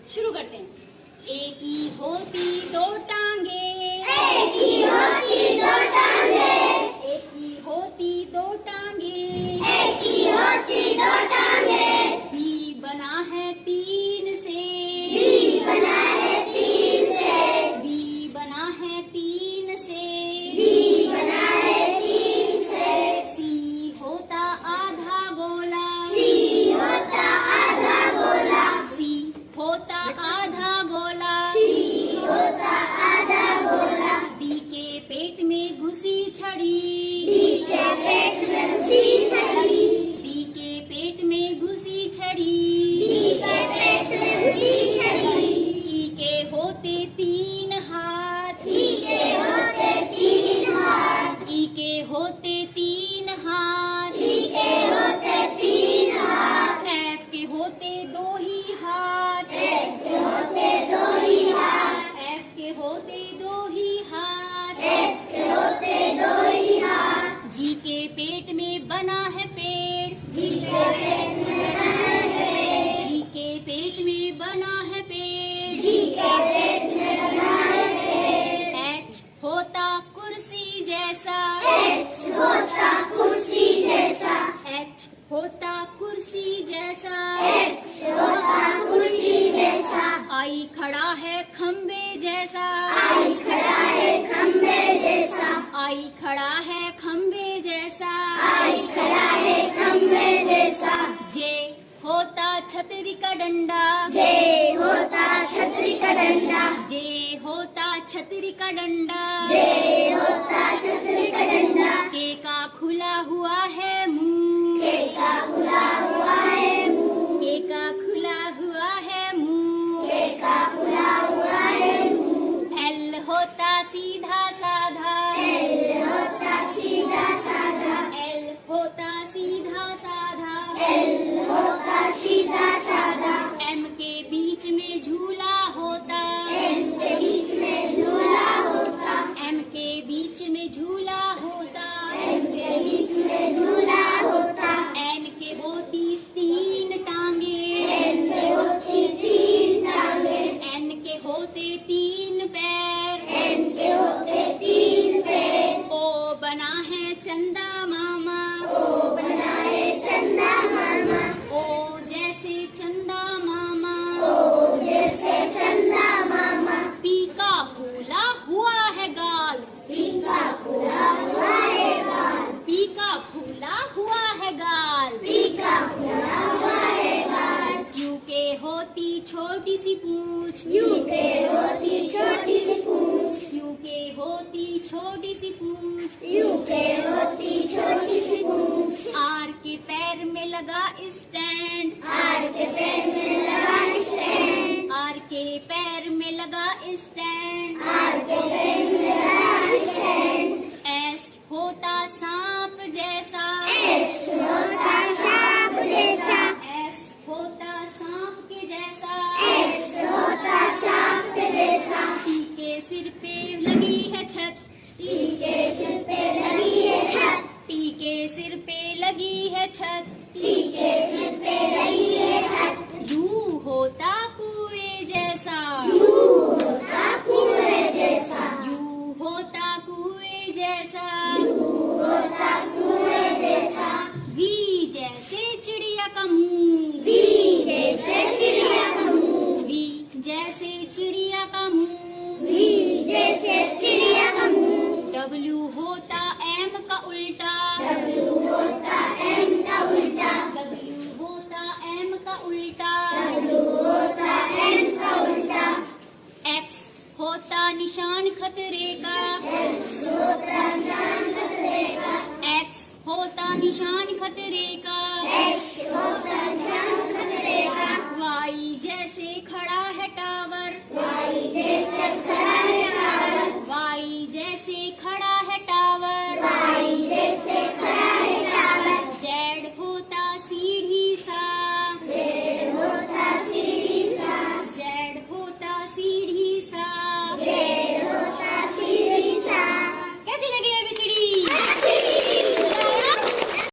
शुरू करते हैं। एक ही होती दो टांगे, एक ही होती दो टांगे, एक ही होती दो टांगे, एक ही होती दो टांगे। बी बना है तीन से, बी बना है तीन से, बी बना है तीन से, बी बना है तीन से। सी होता आधा गोला, सी होता आधा गोला, सी होता आधा गोला, सी होता आधा गोला। डी के पेट में घुसी छड़ी, डी के पेट में घुसी छड़ी, डी के पेट में घुसी छड़ी, डी के पेट में घुसी छड़ी। ई के होते तीन हाथ, ई के होते तीन हाथ, ई के होते तीन हाथ, ई के होते तीन हाथ। एफ के होते दो ही हाथ, एफ के होते दो ही हाथ, एफ के होते दो ही हाथ, एफ के होते दो ही हाथ। जी के पेट में बना है पेड़, जी के पेट में बना है पेड़, जी के पेट में बना है पेड़, जी के पेट में बना है पेड़। एच होता कुर्सी जैसा, एच होता कुर्सी जैसा, एच होता कुर्सी जैसा, एच होता कुर्सी जैसा। आई खड़ा है खम्बे जैसा, आई खड़ा है खम्बे जैसा, आई खड़ा है खम्बे जैसा, आई खड़ा है खम्बे जैसा। जे होता छतरी का डंडा, जे होता छतरी का डंडा, जे होता छतरी का डंडा, जे होता छतरी का डंडा। के का खुला हुआ है मुंह, के का खुला हुआ है मुंह, के का खुला हुआ है मुंह, के का खुला हुआ है मुंह। एल होता सीधा साधा, एल होता सीधा साधा, एल होता सीधा साधा, एल होता सीधा साधा। एम के बीच में झूला होता, एम के बीच में झूला होता, एम के बीच में झूला होता, एम के बीच में झूला होता। एन के होती तीन टांगे, एन के होती तीन टांगे, एन के होते तीन पैर, एन के होते तीन पैर। ओ बना है चंदा मामा, ओ बना है चंदा मामा, ओ जैसे चंदा मामा, ओ जैसे चंदा मामा। पी का फूला हुआ है गाल, पी का खुला हुआ है गाल, पी का फूला हुआ है गाल, पी का खुला हुआ है गाल। क्यू के होती छोटी सी पूछ, यू के होती छोटी सी पूछ, क्यू के होती छोटी सी पूछ, यू के होती छोटी सी पूछ। आर के पैर में लगा स्टैंड, आर के पैर में लगा स्टैंड, आर के पैर में लगा स्टैंड, आर के पैर में लगा स्टैंड। एस होता सांप जैसा, एस होता सांप जैसा, एस होता सांप के जैसा, एस होता सांप जैसा। टी के सिर पे लगी है छत, टी के सिर पे लगी है छत, टी के सिर पे लगी है छत, टी के सिर पे लगी है छत। यू होता कुएं जैसा, यू होता कुएं जैसा, यू होता कुएं जैसा, होता कुएं जैसा। वी जैसे चिड़िया का मुंह, वी जैसे चिड़िया का मुंह, वी जैसे चिड़िया का मुंह, वी जैसे चिड़िया का मुंह। डब्ल्यू होता एम का उल्टा, डब्ल्यू होता एम का उल्टा, डब्ल्यू होता एम का उल्टा, डब्ल्यू होता एम का उल्टा। एक्स होता निशान खतरे का, एक्स होता निशान खतरे का, एक्स होता निशान खतरे का, एक्स होता